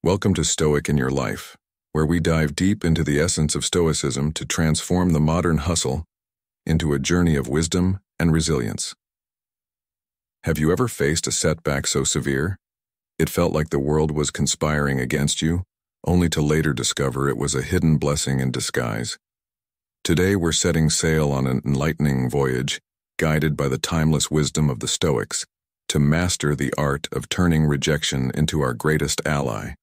Welcome to Stoic in Your Life, where we dive deep into the essence of Stoicism to transform the modern hustle into a journey of wisdom and resilience. Have you ever faced a setback so severe it felt like the world was conspiring against you, only to later discover it was a hidden blessing in disguise? Today we're setting sail on an enlightening voyage, guided by the timeless wisdom of the Stoics, to master the art of turning rejection into our greatest ally.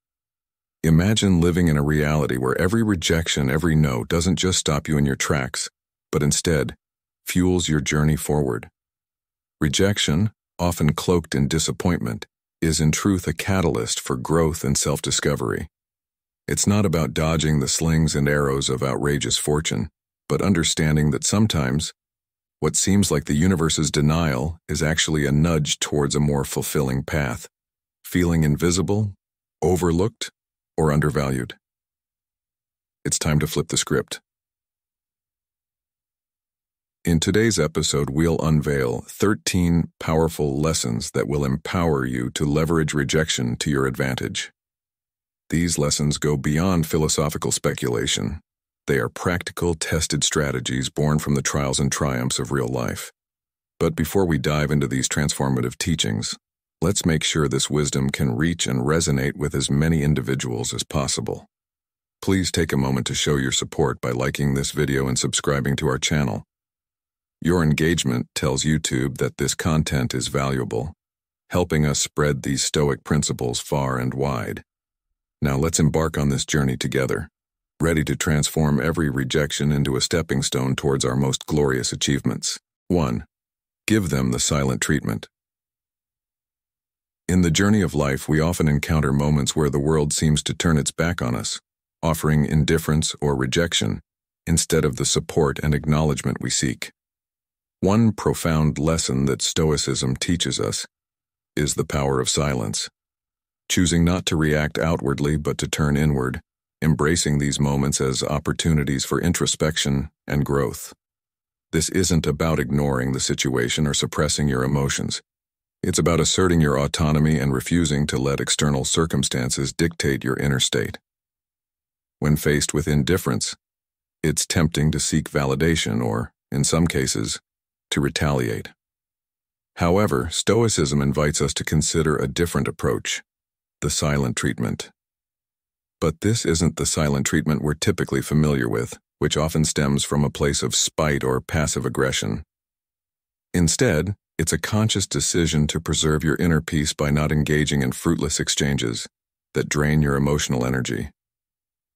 Imagine living in a reality where every rejection, every no, doesn't just stop you in your tracks, but instead fuels your journey forward. Rejection, often cloaked in disappointment, is in truth a catalyst for growth and self-discovery. It's not about dodging the slings and arrows of outrageous fortune, but understanding that sometimes what seems like the universe's denial is actually a nudge towards a more fulfilling path, feeling invisible, overlooked, or undervalued. It's time to flip the script. In today's episode, we'll unveil 13 powerful lessons that will empower you to leverage rejection to your advantage. These lessons go beyond philosophical speculation. They are practical, tested strategies born from the trials and triumphs of real life. But before we dive into these transformative teachings, let's make sure this wisdom can reach and resonate with as many individuals as possible. Please take a moment to show your support by liking this video and subscribing to our channel. Your engagement tells YouTube that this content is valuable, helping us spread these Stoic principles far and wide. Now let's embark on this journey together, ready to transform every rejection into a stepping stone towards our most glorious achievements. 1. Give them the silent treatment. In the journey of life, we often encounter moments where the world seems to turn its back on us, offering indifference or rejection instead of the support and acknowledgement we seek. One profound lesson that Stoicism teaches us is the power of silence, choosing not to react outwardly but to turn inward, embracing these moments as opportunities for introspection and growth. This isn't about ignoring the situation or suppressing your emotions. It's about asserting your autonomy and refusing to let external circumstances dictate your inner state. When faced with indifference, it's tempting to seek validation or, in some cases, to retaliate. However, Stoicism invites us to consider a different approach, the silent treatment. But this isn't the silent treatment we're typically familiar with, which often stems from a place of spite or passive aggression. Instead, it's a conscious decision to preserve your inner peace by not engaging in fruitless exchanges that drain your emotional energy.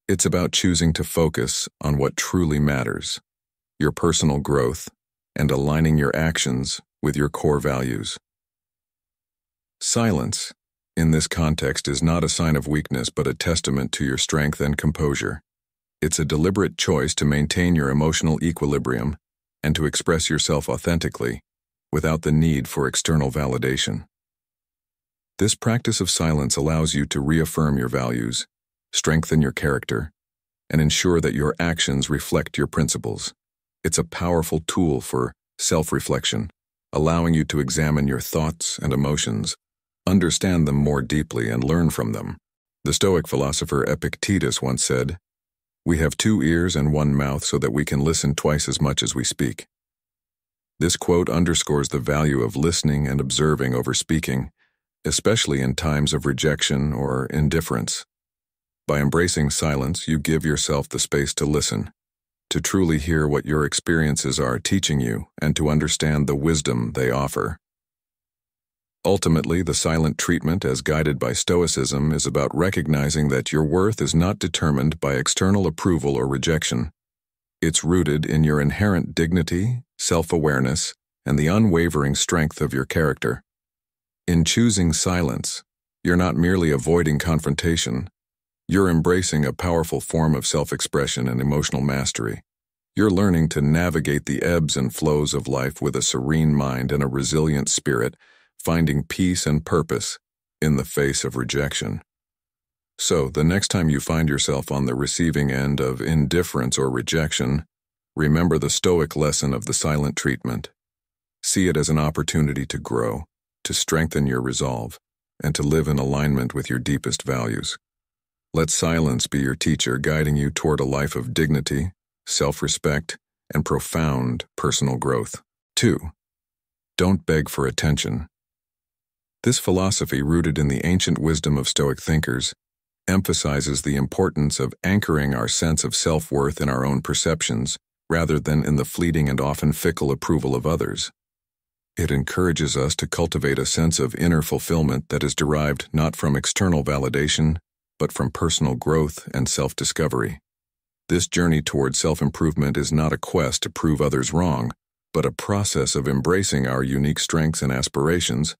It's about choosing to focus on what truly matters, your personal growth, and aligning your actions with your core values. Silence, in this context, is not a sign of weakness but a testament to your strength and composure. It's a deliberate choice to maintain your emotional equilibrium and to express yourself authentically without the need for external validation. This practice of silence allows you to reaffirm your values, strengthen your character, and ensure that your actions reflect your principles. It's a powerful tool for self-reflection, allowing you to examine your thoughts and emotions, understand them more deeply, and learn from them. The Stoic philosopher Epictetus once said, "We have 2 ears and 1 mouth so that we can listen twice as much as we speak." This quote underscores the value of listening and observing over speaking, especially in times of rejection or indifference. By embracing silence, you give yourself the space to listen, to truly hear what your experiences are teaching you, and to understand the wisdom they offer. Ultimately, the silent treatment, as guided by Stoicism, is about recognizing that your worth is not determined by external approval or rejection. It's rooted in your inherent dignity, self-awareness, and the unwavering strength of your character. In choosing silence, you're not merely avoiding confrontation. You're embracing a powerful form of self-expression and emotional mastery. You're learning to navigate the ebbs and flows of life with a serene mind and a resilient spirit, finding peace and purpose in the face of rejection. So, the next time you find yourself on the receiving end of indifference or rejection, remember the Stoic lesson of the silent treatment. See it as an opportunity to grow, to strengthen your resolve, and to live in alignment with your deepest values. Let silence be your teacher, guiding you toward a life of dignity, self-respect, and profound personal growth. 2. Don't beg for attention. This philosophy, rooted in the ancient wisdom of Stoic thinkers, emphasizes the importance of anchoring our sense of self-worth in our own perceptions, rather than in the fleeting and often fickle approval of others. It encourages us to cultivate a sense of inner fulfillment that is derived not from external validation, but from personal growth and self-discovery. This journey toward self-improvement is not a quest to prove others wrong, but a process of embracing our unique strengths and aspirations,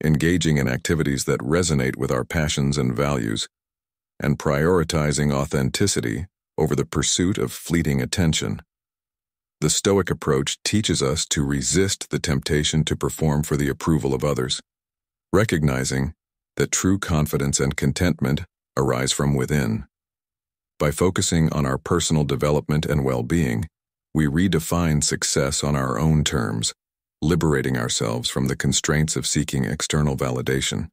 engaging in activities that resonate with our passions and values, and prioritizing authenticity over the pursuit of fleeting attention. The Stoic approach teaches us to resist the temptation to perform for the approval of others, recognizing that true confidence and contentment arise from within. By focusing on our personal development and well-being, we redefine success on our own terms, liberating ourselves from the constraints of seeking external validation.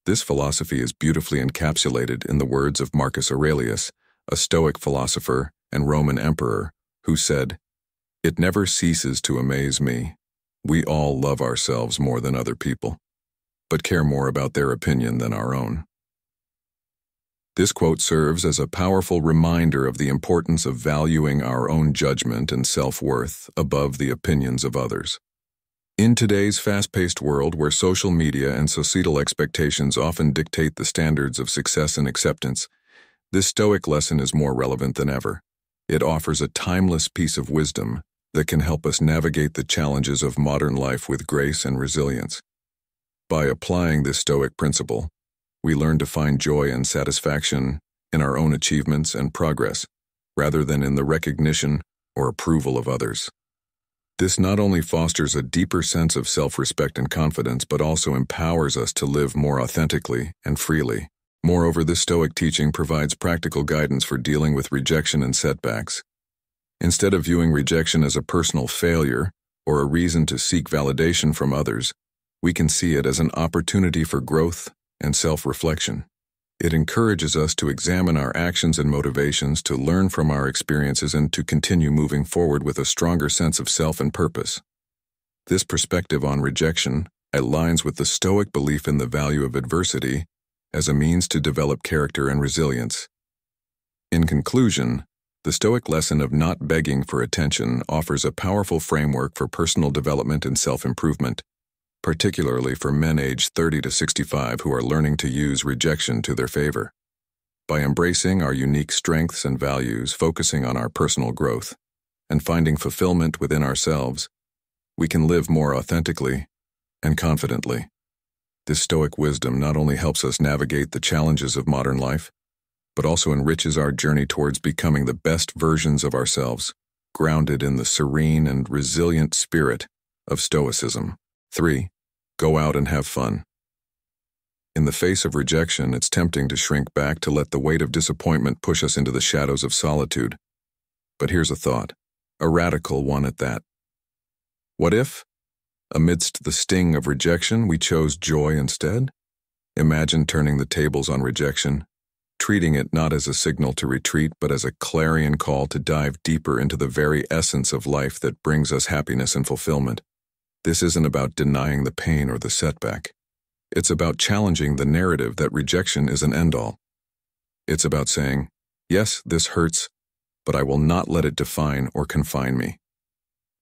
This philosophy is beautifully encapsulated in the words of Marcus Aurelius, a Stoic philosopher and Roman emperor, who said, "It never ceases to amaze me. We all love ourselves more than other people, but care more about their opinion than our own." This quote serves as a powerful reminder of the importance of valuing our own judgment and self-worth above the opinions of others. In today's fast-paced world where social media and societal expectations often dictate the standards of success and acceptance, this Stoic lesson is more relevant than ever. It offers a timeless piece of wisdom that can help us navigate the challenges of modern life with grace and resilience. By applying this Stoic principle, we learn to find joy and satisfaction in our own achievements and progress, rather than in the recognition or approval of others. This not only fosters a deeper sense of self-respect and confidence, but also empowers us to live more authentically and freely. Moreover, this Stoic teaching provides practical guidance for dealing with rejection and setbacks. Instead of viewing rejection as a personal failure or a reason to seek validation from others, we can see it as an opportunity for growth and self-reflection. It encourages us to examine our actions and motivations, to learn from our experiences, and to continue moving forward with a stronger sense of self and purpose. This perspective on rejection aligns with the Stoic belief in the value of adversity as a means to develop character and resilience. In conclusion, the Stoic lesson of not begging for attention offers a powerful framework for personal development and self-improvement, particularly for men aged 30 to 65 who are learning to use rejection to their favor. By embracing our unique strengths and values, focusing on our personal growth, and finding fulfillment within ourselves, we can live more authentically and confidently. This Stoic wisdom not only helps us navigate the challenges of modern life, but also enriches our journey towards becoming the best versions of ourselves, grounded in the serene and resilient spirit of Stoicism. 3. Go out and have fun. In the face of rejection, it's tempting to shrink back, to let the weight of disappointment push us into the shadows of solitude. But here's a thought, a radical one at that. What if, amidst the sting of rejection, we chose joy instead? Imagine turning the tables on rejection, treating it not as a signal to retreat, but as a clarion call to dive deeper into the very essence of life that brings us happiness and fulfillment. This isn't about denying the pain or the setback. It's about challenging the narrative that rejection is an end-all. It's about saying, yes, this hurts, but I will not let it define or confine me.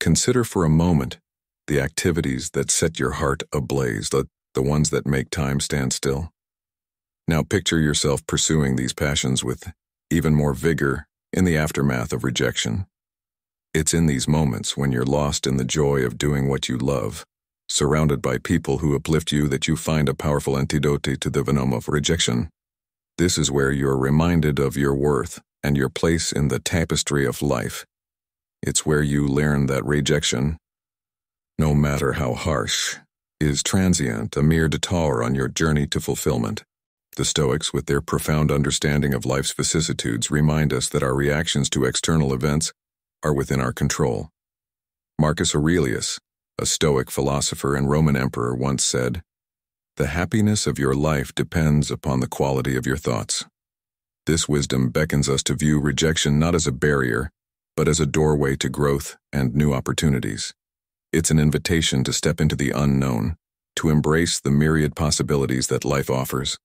Consider for a moment the activities that set your heart ablaze, the ones that make time stand still. Now picture yourself pursuing these passions with even more vigor in the aftermath of rejection. It's in these moments, when you're lost in the joy of doing what you love, surrounded by people who uplift you, that you find a powerful antidote to the venom of rejection. This is where you're reminded of your worth and your place in the tapestry of life. It's where you learn that rejection, no matter how harsh, is transient, a mere detour on your journey to fulfillment. The Stoics, with their profound understanding of life's vicissitudes, remind us that our reactions to external events are within our control. Marcus Aurelius, a Stoic philosopher and Roman emperor, once said, "The happiness of your life depends upon the quality of your thoughts." This wisdom beckons us to view rejection not as a barrier, but as a doorway to growth and new opportunities. It's an invitation to step into the unknown, to embrace the myriad possibilities that life offers.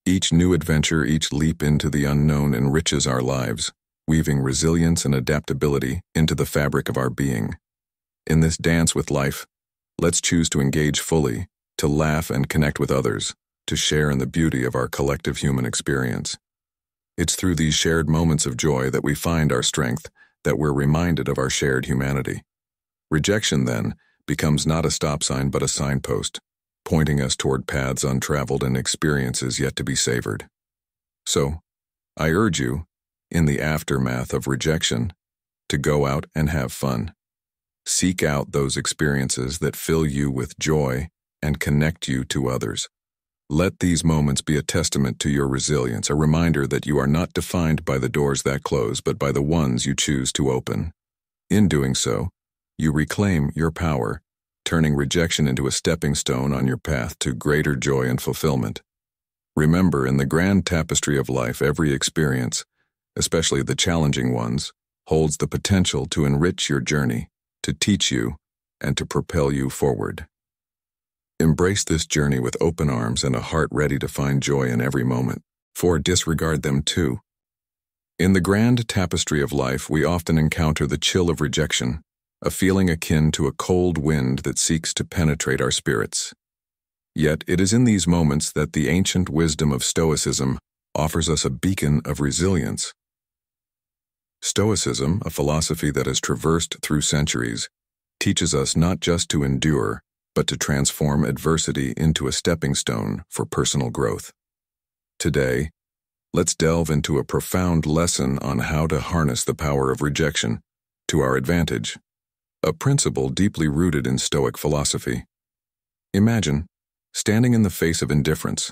Each new adventure, each leap into the unknown enriches our lives, weaving resilience and adaptability into the fabric of our being. In this dance with life, let's choose to engage fully, to laugh and connect with others, to share in the beauty of our collective human experience. It's through these shared moments of joy that we find our strength, that we're reminded of our shared humanity. Rejection, then, becomes not a stop sign but a signpost, pointing us toward paths untraveled and experiences yet to be savored. So, I urge you, in the aftermath of rejection, to go out and have fun. Seek out those experiences that fill you with joy and connect you to others. Let these moments be a testament to your resilience, a reminder that you are not defined by the doors that close, but by the ones you choose to open. In doing so, you reclaim your power, turning rejection into a stepping stone on your path to greater joy and fulfillment. Remember, in the grand tapestry of life, every experience, especially the challenging ones, holds the potential to enrich your journey, to teach you, and to propel you forward. Embrace this journey with open arms and a heart ready to find joy in every moment, for disregard them too. In the grand tapestry of life, we often encounter the chill of rejection, a feeling akin to a cold wind that seeks to penetrate our spirits. Yet it is in these moments that the ancient wisdom of Stoicism offers us a beacon of resilience. Stoicism, a philosophy that has traversed through centuries, teaches us not just to endure, but to transform adversity into a stepping stone for personal growth. Today, let's delve into a profound lesson on how to harness the power of rejection to our advantage, a principle deeply rooted in Stoic philosophy. Imagine standing in the face of indifference,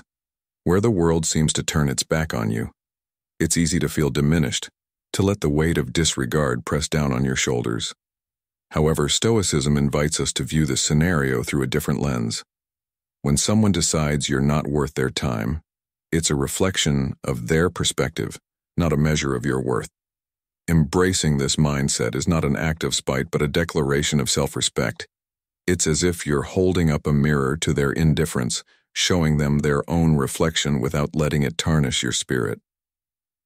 where the world seems to turn its back on you. It's easy to feel diminished, to let the weight of disregard press down on your shoulders. However, Stoicism invites us to view this scenario through a different lens. When someone decides you're not worth their time, it's a reflection of their perspective, not a measure of your worth. Embracing this mindset is not an act of spite but a declaration of self-respect. It's as if you're holding up a mirror to their indifference, showing them their own reflection without letting it tarnish your spirit.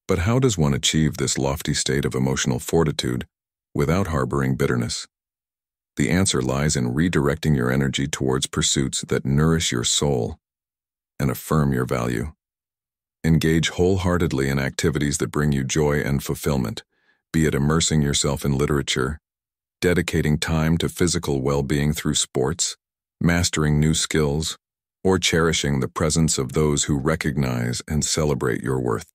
But how does one achieve this lofty state of emotional fortitude without harboring bitterness? The answer lies in redirecting your energy towards pursuits that nourish your soul and affirm your value. Engage wholeheartedly in activities that bring you joy and fulfillment, be it immersing yourself in literature, dedicating time to physical well-being through sports, mastering new skills, or cherishing the presence of those who recognize and celebrate your worth.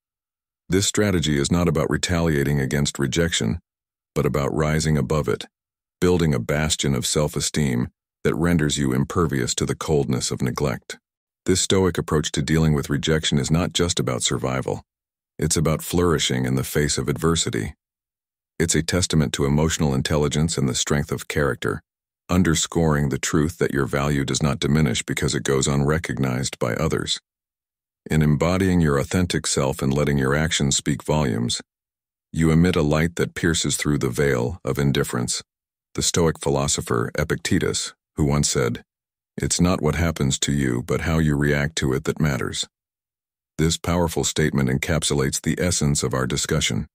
This strategy is not about retaliating against rejection, but about rising above it, building a bastion of self-esteem that renders you impervious to the coldness of neglect. This Stoic approach to dealing with rejection is not just about survival. It's about flourishing in the face of adversity. It's a testament to emotional intelligence and the strength of character, underscoring the truth that your value does not diminish because it goes unrecognized by others. In embodying your authentic self and letting your actions speak volumes, you emit a light that pierces through the veil of indifference. The Stoic philosopher Epictetus, who once said, "It's not what happens to you, but how you react to it that matters." This powerful statement encapsulates the essence of our discussion.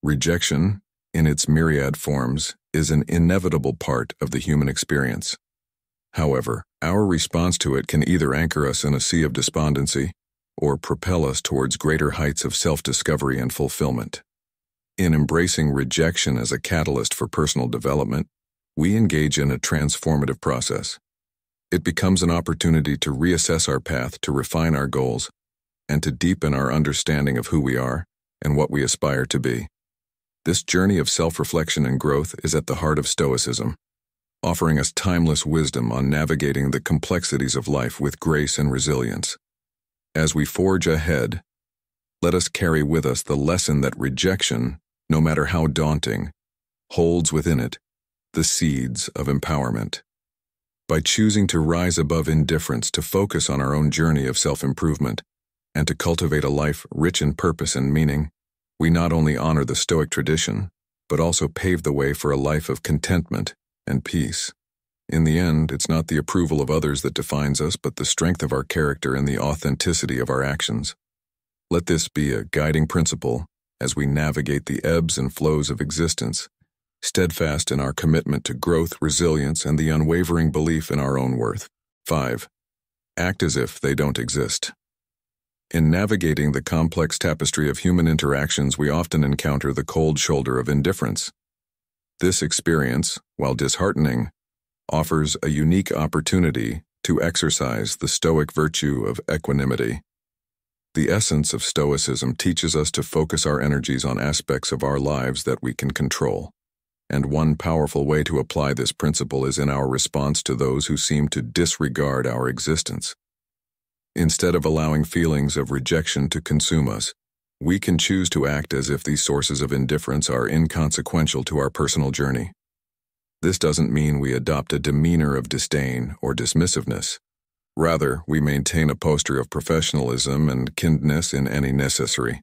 Rejection, in its myriad forms, is an inevitable part of the human experience. However, our response to it can either anchor us in a sea of despondency or propel us towards greater heights of self-discovery and fulfillment. In embracing rejection as a catalyst for personal development, we engage in a transformative process. It becomes an opportunity to reassess our path, to refine our goals, and to deepen our understanding of who we are and what we aspire to be. This journey of self-reflection and growth is at the heart of Stoicism, offering us timeless wisdom on navigating the complexities of life with grace and resilience. As we forge ahead, let us carry with us the lesson that rejection, no matter how daunting, holds within it the seeds of empowerment. By choosing to rise above indifference, to focus on our own journey of self-improvement, and to cultivate a life rich in purpose and meaning, we not only honor the Stoic tradition, but also pave the way for a life of contentment and peace. In the end, it's not the approval of others that defines us, but the strength of our character and the authenticity of our actions. Let this be a guiding principle as we navigate the ebbs and flows of existence, steadfast in our commitment to growth, resilience, and the unwavering belief in our own worth. 5. Act as if they don't exist. In navigating the complex tapestry of human interactions, we often encounter the cold shoulder of indifference. This experience, while disheartening, offers a unique opportunity to exercise the Stoic virtue of equanimity. The essence of Stoicism teaches us to focus our energies on aspects of our lives that we can control. And one powerful way to apply this principle is in our response to those who seem to disregard our existence. Instead of allowing feelings of rejection to consume us, we can choose to act as if these sources of indifference are inconsequential to our personal journey. This doesn't mean we adopt a demeanor of disdain or dismissiveness. Rather, we maintain a posture of professionalism and kindness in any necessary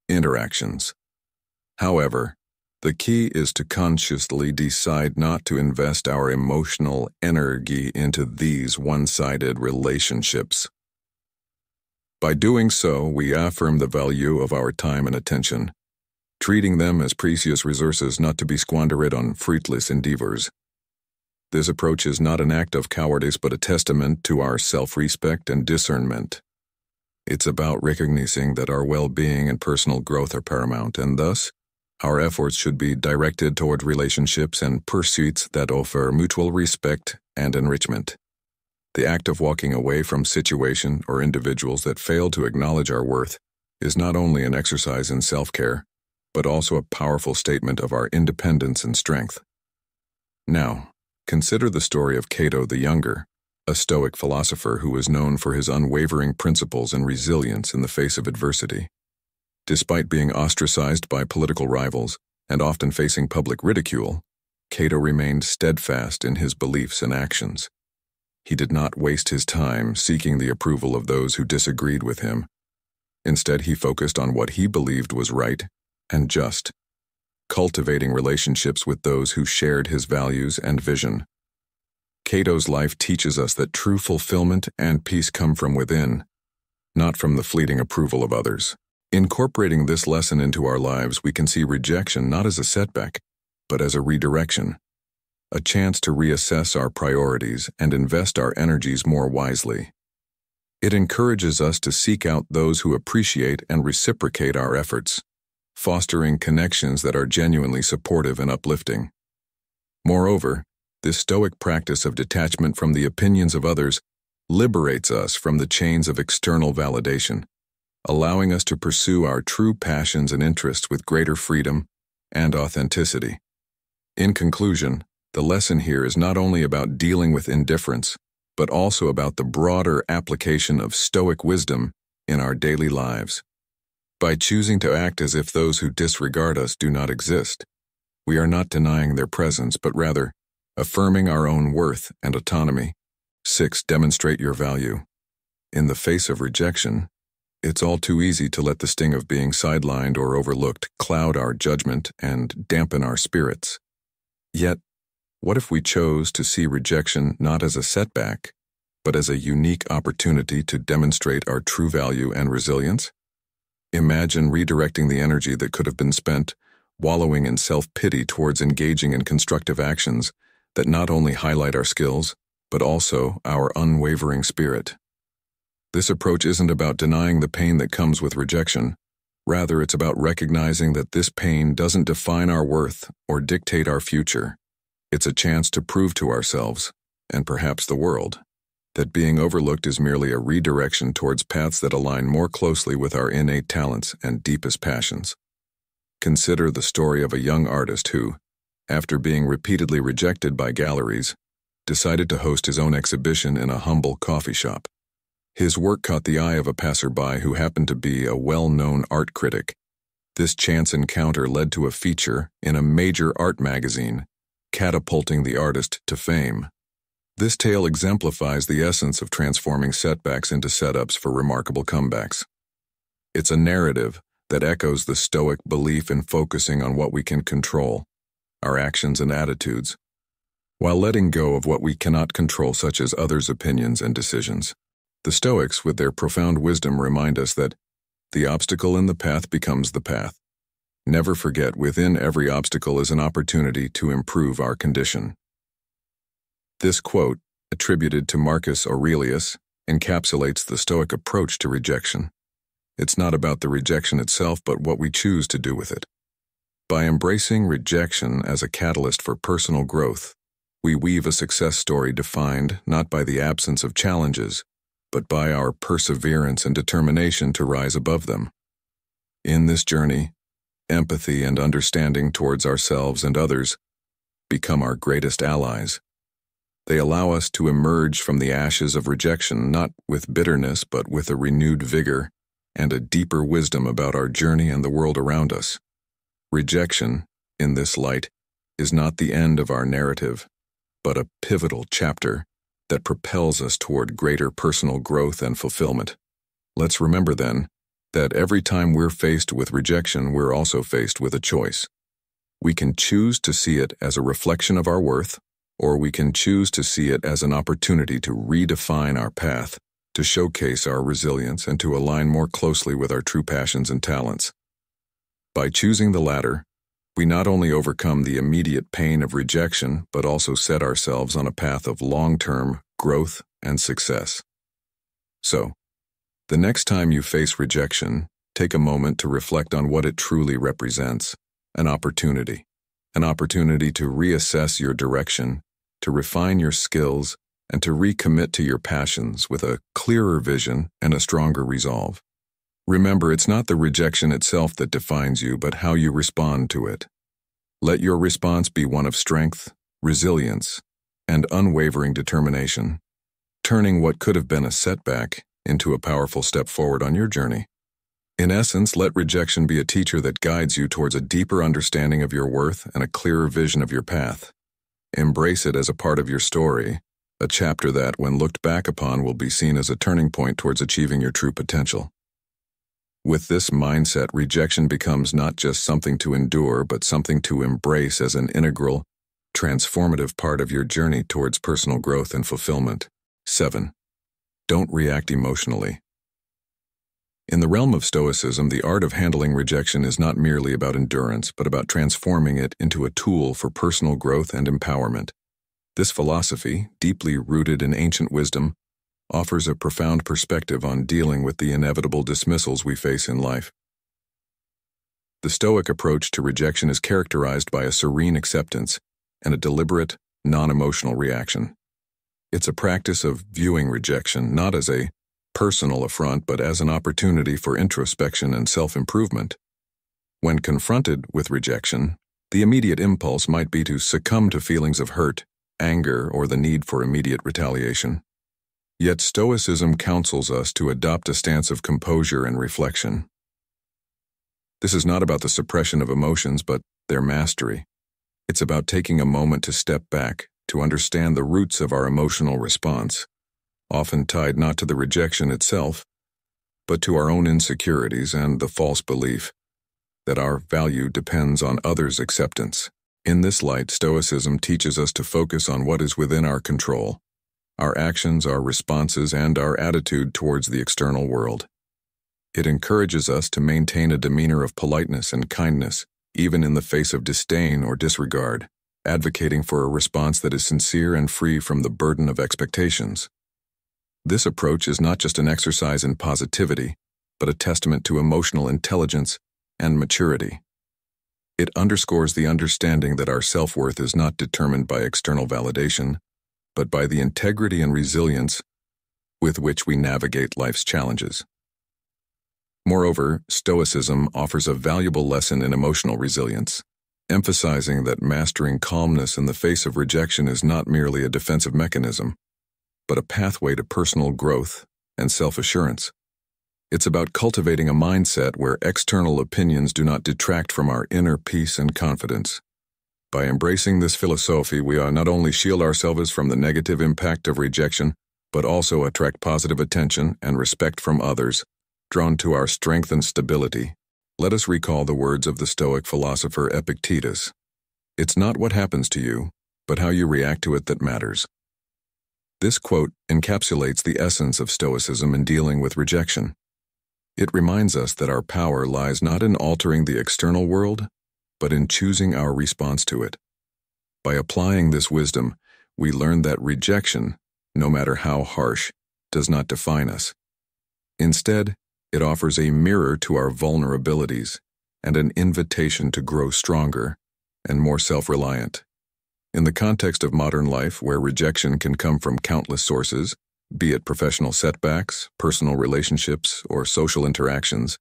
interactions. However, the key is to consciously decide not to invest our emotional energy into these one-sided relationships. By doing so, we affirm the value of our time and attention, treating them as precious resources not to be squandered on fruitless endeavors. This approach is not an act of cowardice but a testament to our self-respect and discernment. It's about recognizing that our well-being and personal growth are paramount, and thus, our efforts should be directed toward relationships and pursuits that offer mutual respect and enrichment. The act of walking away from situation or individuals that fail to acknowledge our worth is not only an exercise in self-care, but also a powerful statement of our independence and strength. Now, consider the story of Cato the Younger, a Stoic philosopher who was known for his unwavering principles and resilience in the face of adversity. Despite being ostracized by political rivals and often facing public ridicule, Cato remained steadfast in his beliefs and actions. He did not waste his time seeking the approval of those who disagreed with him. Instead, he focused on what he believed was right and just, cultivating relationships with those who shared his values and vision. Cato's life teaches us that true fulfillment and peace come from within, not from the fleeting approval of others. Incorporating this lesson into our lives, we can see rejection not as a setback, but as a redirection, a chance to reassess our priorities and invest our energies more wisely. It encourages us to seek out those who appreciate and reciprocate our efforts, fostering connections that are genuinely supportive and uplifting. Moreover, this Stoic practice of detachment from the opinions of others liberates us from the chains of external validation, allowing us to pursue our true passions and interests with greater freedom and authenticity. In conclusion, the lesson here is not only about dealing with indifference, but also about the broader application of Stoic wisdom in our daily lives. By choosing to act as if those who disregard us do not exist, we are not denying their presence, but rather affirming our own worth and autonomy. 6. Demonstrate your value. In the face of rejection, it's all too easy to let the sting of being sidelined or overlooked cloud our judgment and dampen our spirits. Yet, what if we chose to see rejection not as a setback, but as a unique opportunity to demonstrate our true value and resilience? Imagine redirecting the energy that could have been spent wallowing in self-pity towards engaging in constructive actions that not only highlight our skills, but also our unwavering spirit. This approach isn't about denying the pain that comes with rejection. Rather, it's about recognizing that this pain doesn't define our worth or dictate our future. It's a chance to prove to ourselves, and perhaps the world, that being overlooked is merely a redirection towards paths that align more closely with our innate talents and deepest passions. Consider the story of a young artist who, after being repeatedly rejected by galleries, decided to host his own exhibition in a humble coffee shop. His work caught the eye of a passerby who happened to be a well-known art critic. This chance encounter led to a feature in a major art magazine, catapulting the artist to fame. This tale exemplifies the essence of transforming setbacks into setups for remarkable comebacks. It's a narrative that echoes the Stoic belief in focusing on what we can control, our actions and attitudes, while letting go of what we cannot control, such as others' opinions and decisions. The Stoics, with their profound wisdom, remind us that the obstacle in the path becomes the path. Never forget, within every obstacle is an opportunity to improve our condition. This quote, attributed to Marcus Aurelius, encapsulates the Stoic approach to rejection. It's not about the rejection itself, but what we choose to do with it. By embracing rejection as a catalyst for personal growth, we weave a success story defined not by the absence of challenges, but by our perseverance and determination to rise above them. In this journey, empathy and understanding towards ourselves and others become our greatest allies. They allow us to emerge from the ashes of rejection not with bitterness, but with a renewed vigor and a deeper wisdom about our journey and the world around us. Rejection, in this light, is not the end of our narrative, but a pivotal chapter that propels us toward greater personal growth and fulfillment. Let's remember, then, that every time we're faced with rejection, we're also faced with a choice. We can choose to see it as a reflection of our worth, or we can choose to see it as an opportunity to redefine our path, to showcase our resilience, and to align more closely with our true passions and talents. By choosing the latter, we not only overcome the immediate pain of rejection, but also set ourselves on a path of long-term growth and success. So, the next time you face rejection, take a moment to reflect on what it truly represents: an opportunity to reassess your direction, to refine your skills, and to recommit to your passions with a clearer vision and a stronger resolve. Remember, it's not the rejection itself that defines you, but how you respond to it. Let your response be one of strength, resilience, and unwavering determination, turning what could have been a setback into a powerful step forward on your journey. In essence, let rejection be a teacher that guides you towards a deeper understanding of your worth and a clearer vision of your path. Embrace it as a part of your story, a chapter that, when looked back upon, will be seen as a turning point towards achieving your true potential. With this mindset, rejection becomes not just something to endure, but something to embrace as an integral, transformative part of your journey towards personal growth and fulfillment. 7. Don't react emotionally. In the realm of Stoicism, the art of handling rejection is not merely about endurance, but about transforming it into a tool for personal growth and empowerment. This philosophy, deeply rooted in ancient wisdom, offers a profound perspective on dealing with the inevitable dismissals we face in life. The Stoic approach to rejection is characterized by a serene acceptance and a deliberate, non-emotional reaction. It's a practice of viewing rejection not as a personal affront, but as an opportunity for introspection and self-improvement. When confronted with rejection, the immediate impulse might be to succumb to feelings of hurt, anger, or the need for immediate retaliation. Yet Stoicism counsels us to adopt a stance of composure and reflection. This is not about the suppression of emotions, but their mastery. It's about taking a moment to step back, to understand the roots of our emotional response, often tied not to the rejection itself, but to our own insecurities and the false belief that our value depends on others' acceptance. In this light, Stoicism teaches us to focus on what is within our control: our actions, our responses, and our attitude towards the external world. It encourages us to maintain a demeanor of politeness and kindness, even in the face of disdain or disregard, advocating for a response that is sincere and free from the burden of expectations. This approach is not just an exercise in positivity, but a testament to emotional intelligence and maturity. It underscores the understanding that our self-worth is not determined by external validation, but by the integrity and resilience with which we navigate life's challenges. Moreover, Stoicism offers a valuable lesson in emotional resilience, emphasizing that mastering calmness in the face of rejection is not merely a defensive mechanism, but a pathway to personal growth and self-assurance. It's about cultivating a mindset where external opinions do not detract from our inner peace and confidence, By embracing this philosophy, we not only shield ourselves from the negative impact of rejection, but also attract positive attention and respect from others, drawn to our strength and stability. Let us recall the words of the Stoic philosopher Epictetus. It's not what happens to you, but how you react to it that matters. This quote encapsulates the essence of Stoicism in dealing with rejection. It reminds us that our power lies not in altering the external world, but in choosing our response to it. By applying this wisdom, we learn that rejection, no matter how harsh, does not define us. Instead, it offers a mirror to our vulnerabilities and an invitation to grow stronger and more self-reliant. In the context of modern life, where rejection can come from countless sources, be it professional setbacks, personal relationships, or social interactions,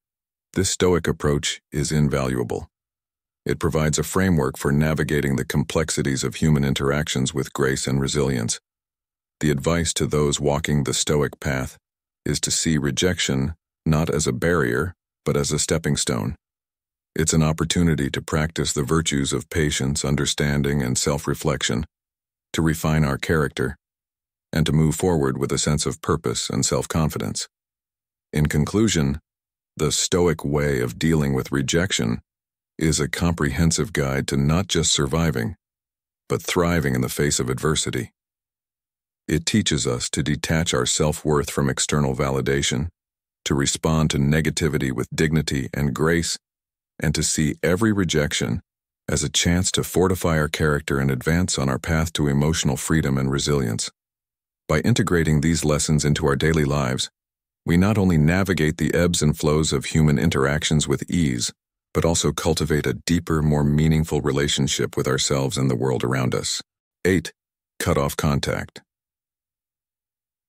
this Stoic approach is invaluable. It provides a framework for navigating the complexities of human interactions with grace and resilience. The advice to those walking the Stoic path is to see rejection not as a barrier, but as a stepping stone. It's an opportunity to practice the virtues of patience, understanding, and self-reflection, to refine our character, and to move forward with a sense of purpose and self-confidence. In conclusion, the Stoic way of dealing with rejection is a comprehensive guide to not just surviving, but thriving in the face of adversity. It teaches us to detach our self-worth from external validation, to respond to negativity with dignity and grace, and to see every rejection as a chance to fortify our character and advance on our path to emotional freedom and resilience. By integrating these lessons into our daily lives, we not only navigate the ebbs and flows of human interactions with ease, but also cultivate a deeper, more meaningful relationship with ourselves and the world around us. 8. Cut off contact.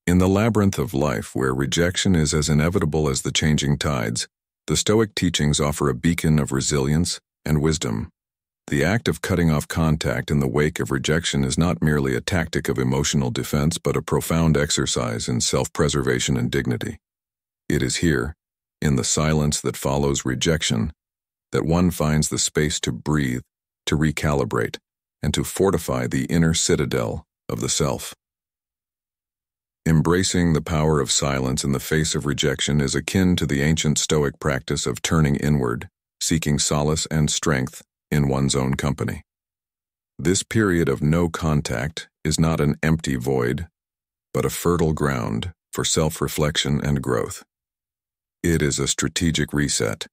In the labyrinth of life, where rejection is as inevitable as the changing tides, the Stoic teachings offer a beacon of resilience and wisdom. The act of cutting off contact in the wake of rejection is not merely a tactic of emotional defense, but a profound exercise in self-preservation and dignity. It is here, in the silence that follows rejection, that one finds the space to breathe, to recalibrate, and to fortify the inner citadel of the self. Embracing the power of silence in the face of rejection is akin to the ancient Stoic practice of turning inward, seeking solace and strength in one's own company. This period of no contact is not an empty void, but a fertile ground for self-reflection and growth. It is a strategic reset,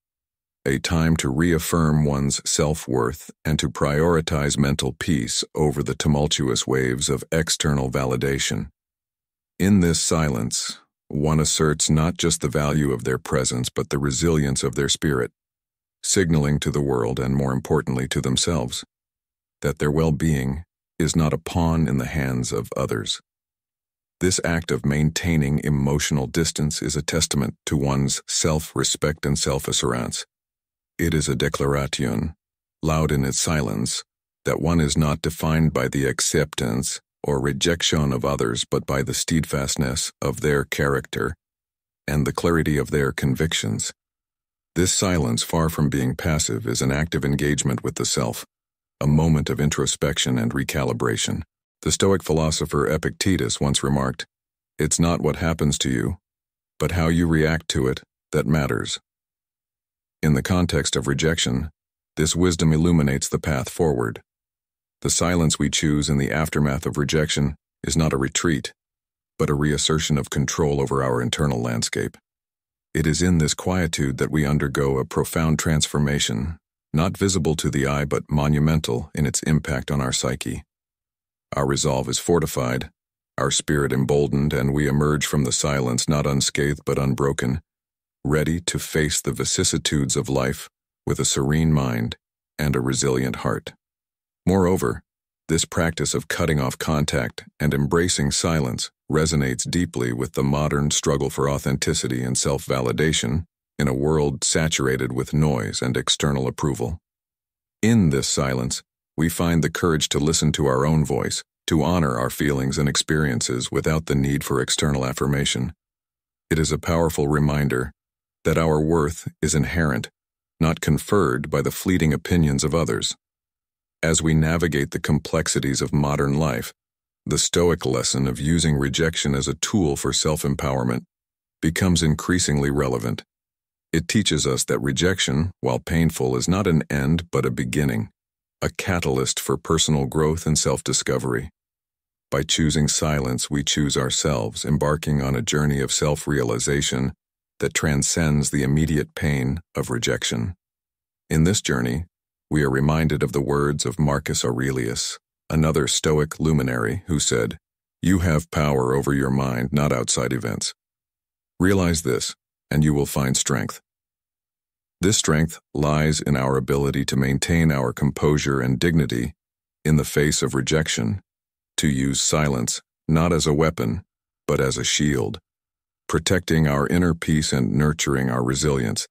a time to reaffirm one's self-worth and to prioritize mental peace over the tumultuous waves of external validation. In this silence, one asserts not just the value of their presence but the resilience of their spirit, signaling to the world and, more importantly, to themselves, that their well-being is not a pawn in the hands of others. This act of maintaining emotional distance is a testament to one's self-respect and self-assurance. It is a declaration, loud in its silence, that one is not defined by the acceptance or rejection of others, but by the steadfastness of their character and the clarity of their convictions. This silence, far from being passive, is an active engagement with the self, a moment of introspection and recalibration. The Stoic philosopher Epictetus once remarked, "It's not what happens to you, but how you react to it that matters." In the context of rejection, this wisdom illuminates the path forward. The silence we choose in the aftermath of rejection is not a retreat, but a reassertion of control over our internal landscape. It is in this quietude that we undergo a profound transformation, not visible to the eye but monumental in its impact on our psyche. Our resolve is fortified, our spirit emboldened, and we emerge from the silence not unscathed but unbroken, ready to face the vicissitudes of life with a serene mind and a resilient heart. Moreover, this practice of cutting off contact and embracing silence resonates deeply with the modern struggle for authenticity and self-validation in a world saturated with noise and external approval. In this silence, we find the courage to listen to our own voice, to honor our feelings and experiences without the need for external affirmation. It is a powerful reminder that our worth is inherent, not conferred by the fleeting opinions of others. As we navigate the complexities of modern life, the Stoic lesson of using rejection as a tool for self-empowerment becomes increasingly relevant. It teaches us that rejection, while painful, is not an end but a beginning, a catalyst for personal growth and self-discovery. By choosing silence, we choose ourselves, embarking on a journey of self-realization that transcends the immediate pain of rejection. In this journey, we are reminded of the words of Marcus Aurelius, another Stoic luminary, who said, "You have power over your mind, not outside events. Realize this, and you will find strength." This strength lies in our ability to maintain our composure and dignity in the face of rejection, to use silence not as a weapon, but as a shield, protecting our inner peace and nurturing our resilience.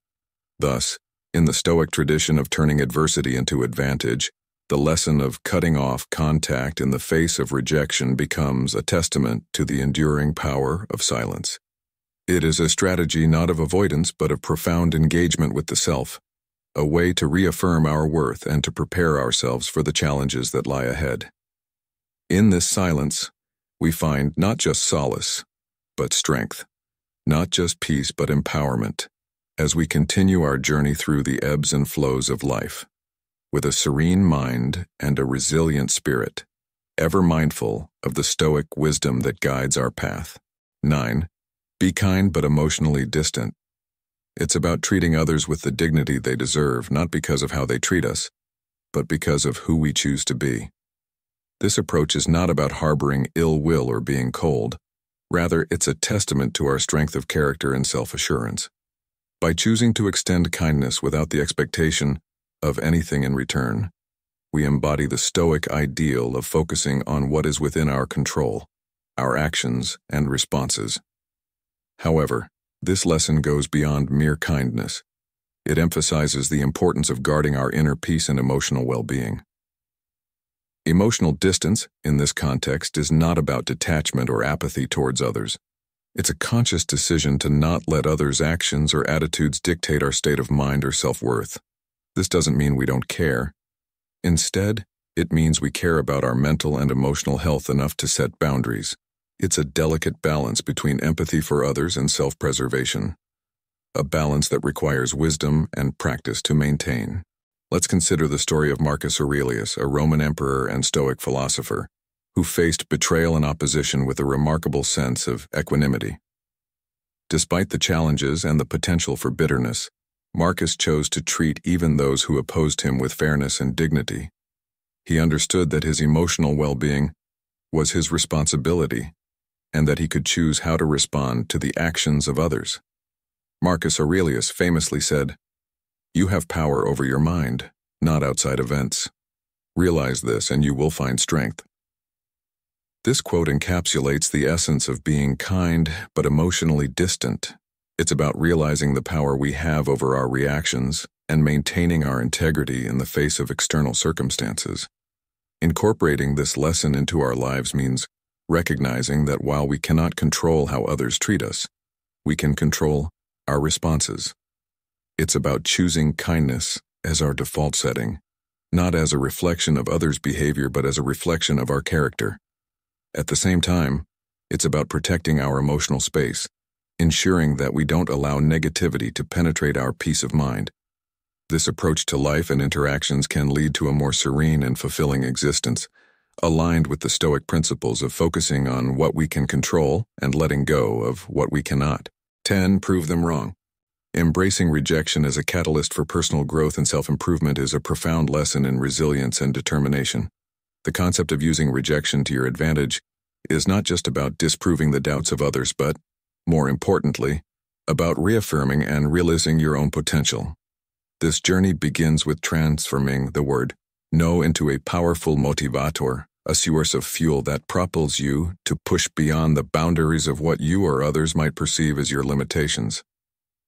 Thus, in the Stoic tradition of turning adversity into advantage, the lesson of cutting off contact in the face of rejection becomes a testament to the enduring power of silence. It is a strategy not of avoidance but of profound engagement with the self, a way to reaffirm our worth and to prepare ourselves for the challenges that lie ahead. In this silence, we find not just solace, but strength, not just peace but empowerment, as we continue our journey through the ebbs and flows of life. With a serene mind and a resilient spirit, ever mindful of the Stoic wisdom that guides our path. 9. Be kind but emotionally distant. It's about treating others with the dignity they deserve, not because of how they treat us, but because of who we choose to be. This approach is not about harboring ill will or being cold. Rather, it's a testament to our strength of character and self-assurance. By choosing to extend kindness without the expectation of anything in return, we embody the Stoic ideal of focusing on what is within our control, our actions and responses. However, this lesson goes beyond mere kindness. It emphasizes the importance of guarding our inner peace and emotional well-being. Emotional distance, in this context, is not about detachment or apathy towards others. It's a conscious decision to not let others' actions or attitudes dictate our state of mind or self-worth. This doesn't mean we don't care. Instead, it means we care about our mental and emotional health enough to set boundaries. It's a delicate balance between empathy for others and self-preservation, a balance that requires wisdom and practice to maintain. Let's consider the story of Marcus Aurelius, a Roman emperor and Stoic philosopher, who faced betrayal and opposition with a remarkable sense of equanimity. Despite the challenges and the potential for bitterness, Marcus chose to treat even those who opposed him with fairness and dignity. He understood that his emotional well-being was his responsibility, and that he could choose how to respond to the actions of others. Marcus Aurelius famously said, "You have power over your mind, not outside events. Realize this and you will find strength." This quote encapsulates the essence of being kind but emotionally distant. It's about realizing the power we have over our reactions and maintaining our integrity in the face of external circumstances. Incorporating this lesson into our lives means recognizing that while we cannot control how others treat us, we can control our responses. It's about choosing kindness as our default setting, not as a reflection of others' behavior but as a reflection of our character. At the same time, it's about protecting our emotional space, ensuring that we don't allow negativity to penetrate our peace of mind. This approach to life and interactions can lead to a more serene and fulfilling existence, aligned with the Stoic principles of focusing on what we can control and letting go of what we cannot. 10. Prove them wrong. Embracing rejection as a catalyst for personal growth and self-improvement is a profound lesson in resilience and determination. The concept of using rejection to your advantage is not just about disproving the doubts of others, but, more importantly, about reaffirming and realizing your own potential. This journey begins with transforming the word no into a powerful motivator, a source of fuel that propels you to push beyond the boundaries of what you or others might perceive as your limitations.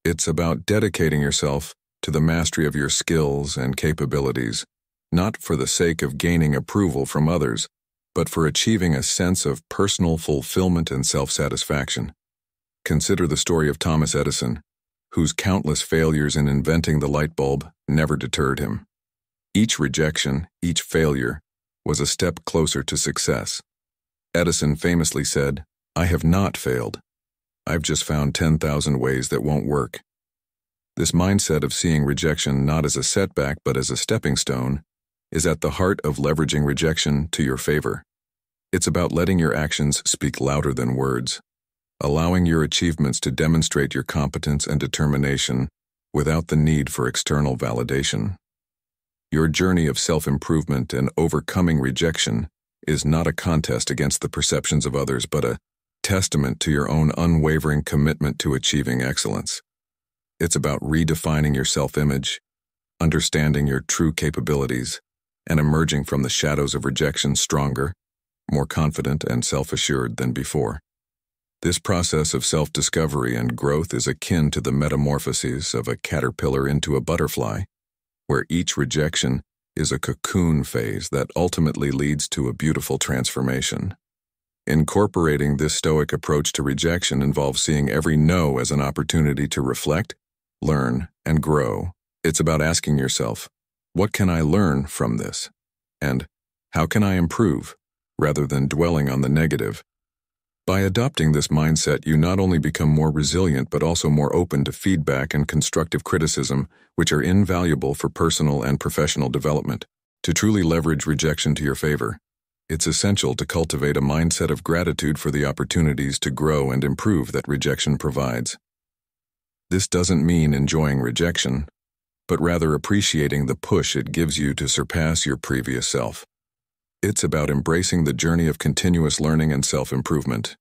It's about dedicating yourself to the mastery of your skills and capabilities, not for the sake of gaining approval from others, but for achieving a sense of personal fulfillment and self-satisfaction. Consider the story of Thomas Edison, whose countless failures in inventing the light bulb never deterred him. Each rejection, each failure, was a step closer to success. Edison famously said, "I have not failed. I've just found 10,000 ways that won't work." This mindset of seeing rejection not as a setback but as a stepping stone is at the heart of leveraging rejection to your favor. It's about letting your actions speak louder than words, allowing your achievements to demonstrate your competence and determination without the need for external validation. Your journey of self-improvement and overcoming rejection is not a contest against the perceptions of others, but a testament to your own unwavering commitment to achieving excellence. It's about redefining your self-image, understanding your true capabilities, and emerging from the shadows of rejection stronger, more confident and self-assured than before. This process of self-discovery and growth is akin to the metamorphoses of a caterpillar into a butterfly, where each rejection is a cocoon phase that ultimately leads to a beautiful transformation. Incorporating this Stoic approach to rejection involves seeing every no as an opportunity to reflect, learn, and grow. It's about asking yourself, what can I learn from this? And how can I improve, rather than dwelling on the negative? By adopting this mindset, you not only become more resilient but also more open to feedback and constructive criticism, which are invaluable for personal and professional development. To truly leverage rejection to your favor, it's essential to cultivate a mindset of gratitude for the opportunities to grow and improve that rejection provides. This doesn't mean enjoying rejection, but rather appreciating the push it gives you to surpass your previous self. It's about embracing the journey of continuous learning and self-improvement,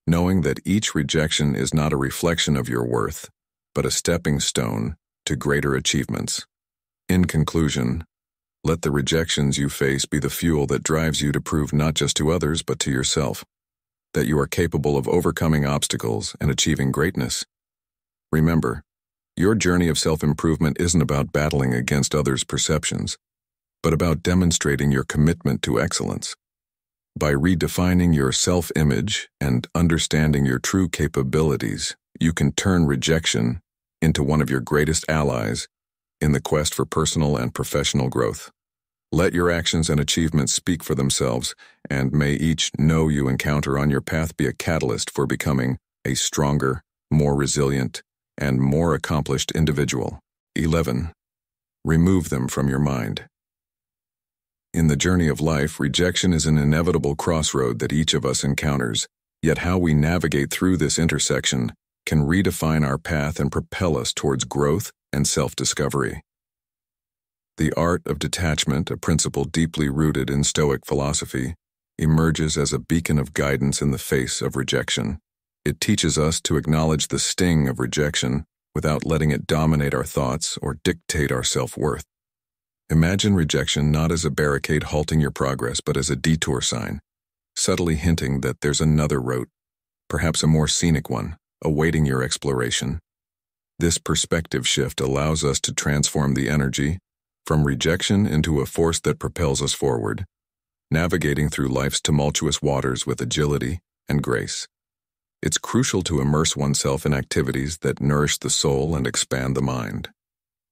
knowing that each rejection is not a reflection of your worth, but a stepping stone to greater achievements. In conclusion, let the rejections you face be the fuel that drives you to prove not just to others but to yourself that you are capable of overcoming obstacles and achieving greatness. Remember, your journey of self-improvement isn't about battling against others' perceptions, but about demonstrating your commitment to excellence. By redefining your self-image and understanding your true capabilities, you can turn rejection into one of your greatest allies in the quest for personal and professional growth. Let your actions and achievements speak for themselves, and may each no you encounter on your path be a catalyst for becoming a stronger, more resilient, and more accomplished individual. 11. Remove them from your mind. In the journey of life, rejection is an inevitable crossroad that each of us encounters, yet how we navigate through this intersection can redefine our path and propel us towards growth and self-discovery. The art of detachment, a principle deeply rooted in Stoic philosophy, emerges as a beacon of guidance in the face of rejection. It teaches us to acknowledge the sting of rejection without letting it dominate our thoughts or dictate our self-worth. Imagine rejection not as a barricade halting your progress, but as a detour sign, subtly hinting that there's another route, perhaps a more scenic one, awaiting your exploration. This perspective shift allows us to transform the energy from rejection into a force that propels us forward, navigating through life's tumultuous waters with agility and grace. It's crucial to immerse oneself in activities that nourish the soul and expand the mind.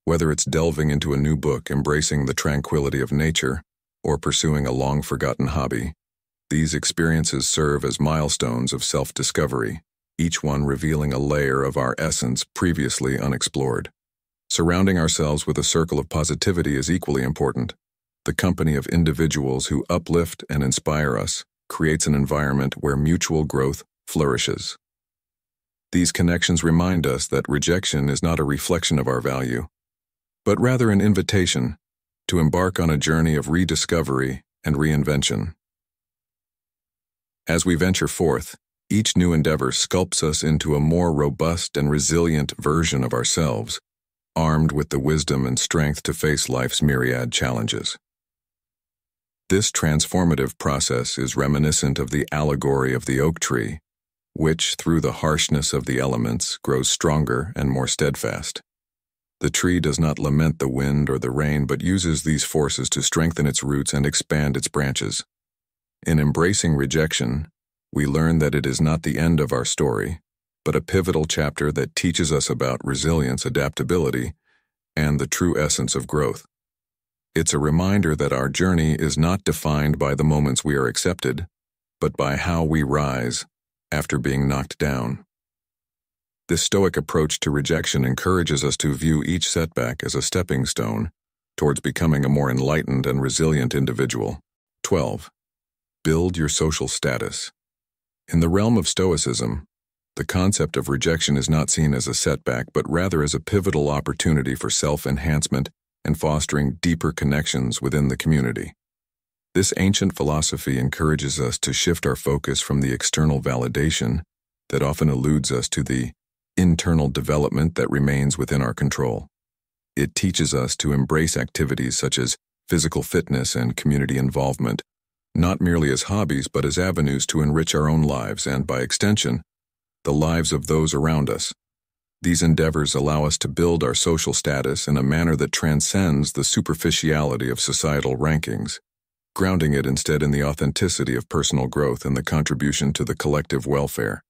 Whether it's delving into a new book, embracing the tranquility of nature, or pursuing a long-forgotten hobby, these experiences serve as milestones of self-discovery, each one revealing a layer of our essence previously unexplored. Surrounding ourselves with a circle of positivity is equally important. The company of individuals who uplift and inspire us creates an environment where mutual growth flourishes. These connections remind us that rejection is not a reflection of our value, but rather an invitation to embark on a journey of rediscovery and reinvention. As we venture forth, each new endeavor sculpts us into a more robust and resilient version of ourselves, armed with the wisdom and strength to face life's myriad challenges. This transformative process is reminiscent of the allegory of the oak tree, which, through the harshness of the elements, grows stronger and more steadfast. The tree does not lament the wind or the rain, but uses these forces to strengthen its roots and expand its branches. In embracing rejection, we learn that it is not the end of our story, but a pivotal chapter that teaches us about resilience, adaptability, and the true essence of growth. It's a reminder that our journey is not defined by the moments we are accepted, but by how we rise after being knocked down. This Stoic approach to rejection encourages us to view each setback as a stepping stone towards becoming a more enlightened and resilient individual. 12. Build your social status. In the realm of Stoicism, the concept of rejection is not seen as a setback, but rather as a pivotal opportunity for self-enhancement and fostering deeper connections within the community. This ancient philosophy encourages us to shift our focus from the external validation that often eludes us to the internal development that remains within our control. It teaches us to embrace activities such as physical fitness and community involvement, not merely as hobbies but as avenues to enrich our own lives and, by extension, the lives of those around us. These endeavors allow us to build our social status in a manner that transcends the superficiality of societal rankings, grounding it instead in the authenticity of personal growth and the contribution to the collective welfare.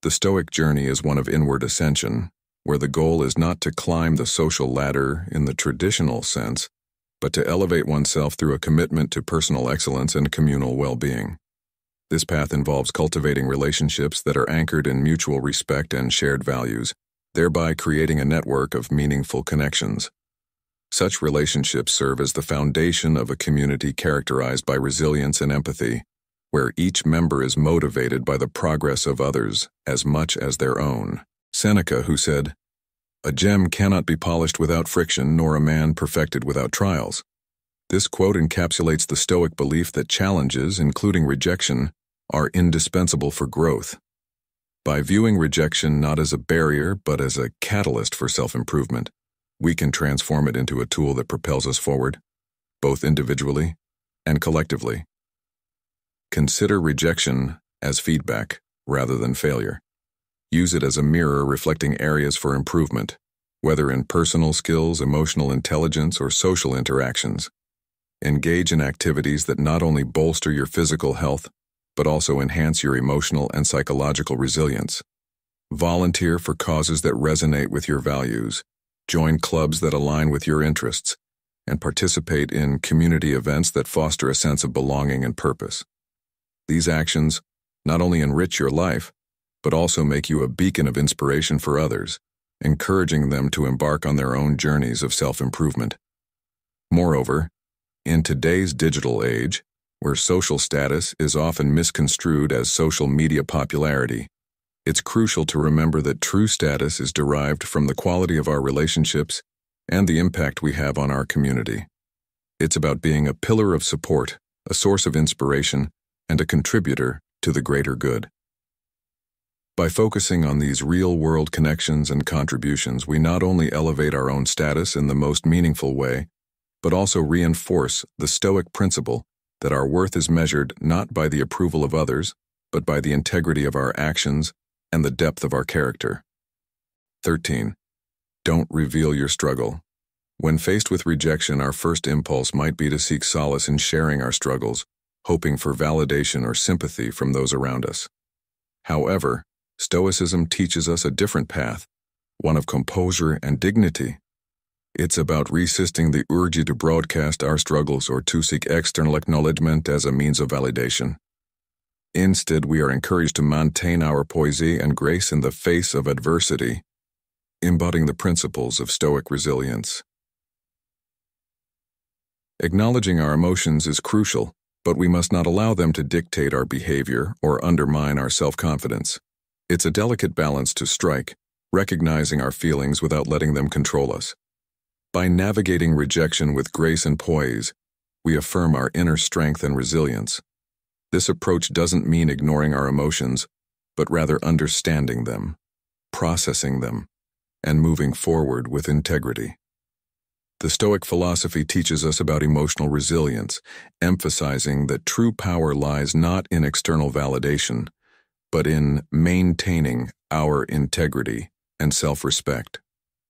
The Stoic journey is one of inward ascension, where the goal is not to climb the social ladder in the traditional sense, but to elevate oneself through a commitment to personal excellence and communal well-being. This path involves cultivating relationships that are anchored in mutual respect and shared values, thereby creating a network of meaningful connections. Such relationships serve as the foundation of a community characterized by resilience and empathy, where each member is motivated by the progress of others as much as their own. Seneca, who said, "A gem cannot be polished without friction, nor a man perfected without trials." This quote encapsulates the Stoic belief that challenges, including rejection, are indispensable for growth. By viewing rejection not as a barrier but as a catalyst for self-improvement, we can transform it into a tool that propels us forward, both individually and collectively. Consider rejection as feedback rather than failure. Use it as a mirror reflecting areas for improvement, whether in personal skills, emotional intelligence, or social interactions. Engage in activities that not only bolster your physical health, but also enhance your emotional and psychological resilience. Volunteer for causes that resonate with your values, join clubs that align with your interests, and participate in community events that foster a sense of belonging and purpose. These actions not only enrich your life, but also make you a beacon of inspiration for others, encouraging them to embark on their own journeys of self-improvement. Moreover, in today's digital age, where social status is often misconstrued as social media popularity, it's crucial to remember that true status is derived from the quality of our relationships and the impact we have on our community. It's about being a pillar of support, a source of inspiration, and a contributor to the greater good. By focusing on these real-world connections and contributions, we not only elevate our own status in the most meaningful way, but also reinforce the Stoic principle that our worth is measured not by the approval of others, but by the integrity of our actions and the depth of our character. 13. Don't reveal your struggle. When faced with rejection, our first impulse might be to seek solace in sharing our struggles, hoping for validation or sympathy from those around us. However, Stoicism teaches us a different path, one of composure and dignity. It's about resisting the urge to broadcast our struggles or to seek external acknowledgement as a means of validation. Instead, we are encouraged to maintain our poise and grace in the face of adversity, embodying the principles of Stoic resilience. Acknowledging our emotions is crucial, but we must not allow them to dictate our behavior or undermine our self-confidence. It's a delicate balance to strike, recognizing our feelings without letting them control us. By navigating rejection with grace and poise, we affirm our inner strength and resilience. This approach doesn't mean ignoring our emotions, but rather understanding them, processing them, and moving forward with integrity. The Stoic philosophy teaches us about emotional resilience, emphasizing that true power lies not in external validation, but in maintaining our integrity and self-respect.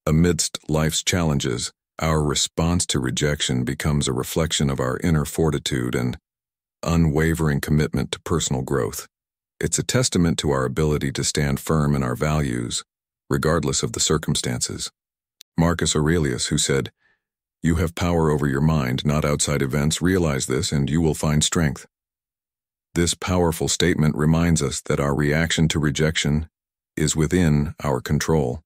Amidst life's challenges, our response to rejection becomes a reflection of our inner fortitude and unwavering commitment to personal growth. It's a testament to our ability to stand firm in our values, regardless of the circumstances. Marcus Aurelius, who said, You have power over your mind, not outside events. Realize this, and you will find strength. This powerful statement reminds us that our reaction to rejection is within our control.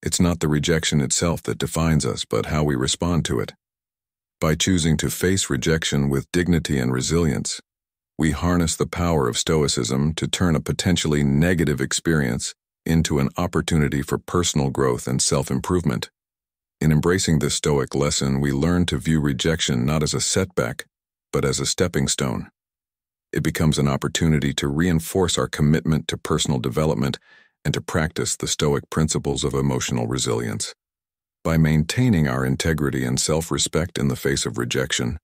It's not the rejection itself that defines us, but how we respond to it. By choosing to face rejection with dignity and resilience, we harness the power of Stoicism to turn a potentially negative experience into an opportunity for personal growth and self-improvement. In embracing this Stoic lesson, we learn to view rejection not as a setback, but as a stepping stone. It becomes an opportunity to reinforce our commitment to personal development and to practice the Stoic principles of emotional resilience. By maintaining our integrity and self-respect in the face of rejection,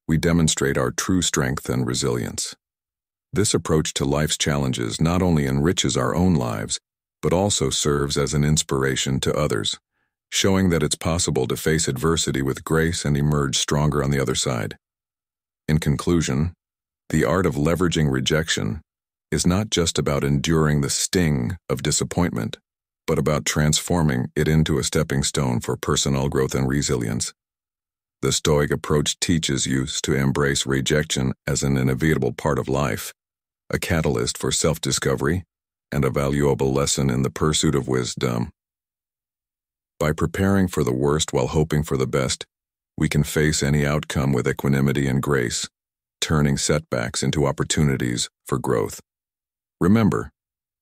we demonstrate our true strength and resilience. This approach to life's challenges not only enriches our own lives, but also serves as an inspiration to others, showing that it's possible to face adversity with grace and emerge stronger on the other side. In conclusion, the art of leveraging rejection is not just about enduring the sting of disappointment, but about transforming it into a stepping stone for personal growth and resilience. The Stoic approach teaches you to embrace rejection as an inevitable part of life, a catalyst for self-discovery, and a valuable lesson in the pursuit of wisdom. By preparing for the worst while hoping for the best, we can face any outcome with equanimity and grace, turning setbacks into opportunities for growth. Remember,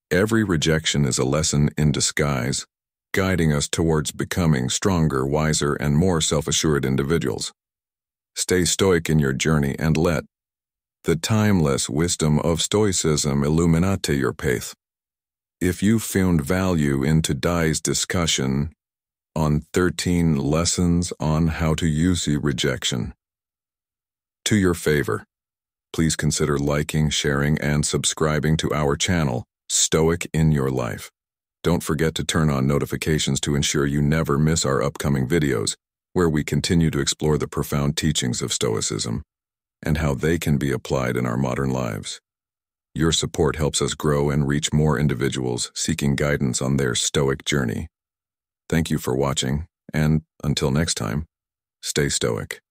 every rejection is a lesson in disguise, guiding us towards becoming stronger, wiser, and more self-assured individuals. Stay stoic in your journey and let the timeless wisdom of Stoicism illuminate your path. If you found value in today's discussion on 13 lessons on how to use rejection to your favor, please consider liking, sharing, and subscribing to our channel, Stoic in Your Life. Don't forget to turn on notifications to ensure you never miss our upcoming videos, where we continue to explore the profound teachings of Stoicism and how they can be applied in our modern lives. Your support helps us grow and reach more individuals seeking guidance on their Stoic journey. Thank you for watching, and until next time, stay stoic.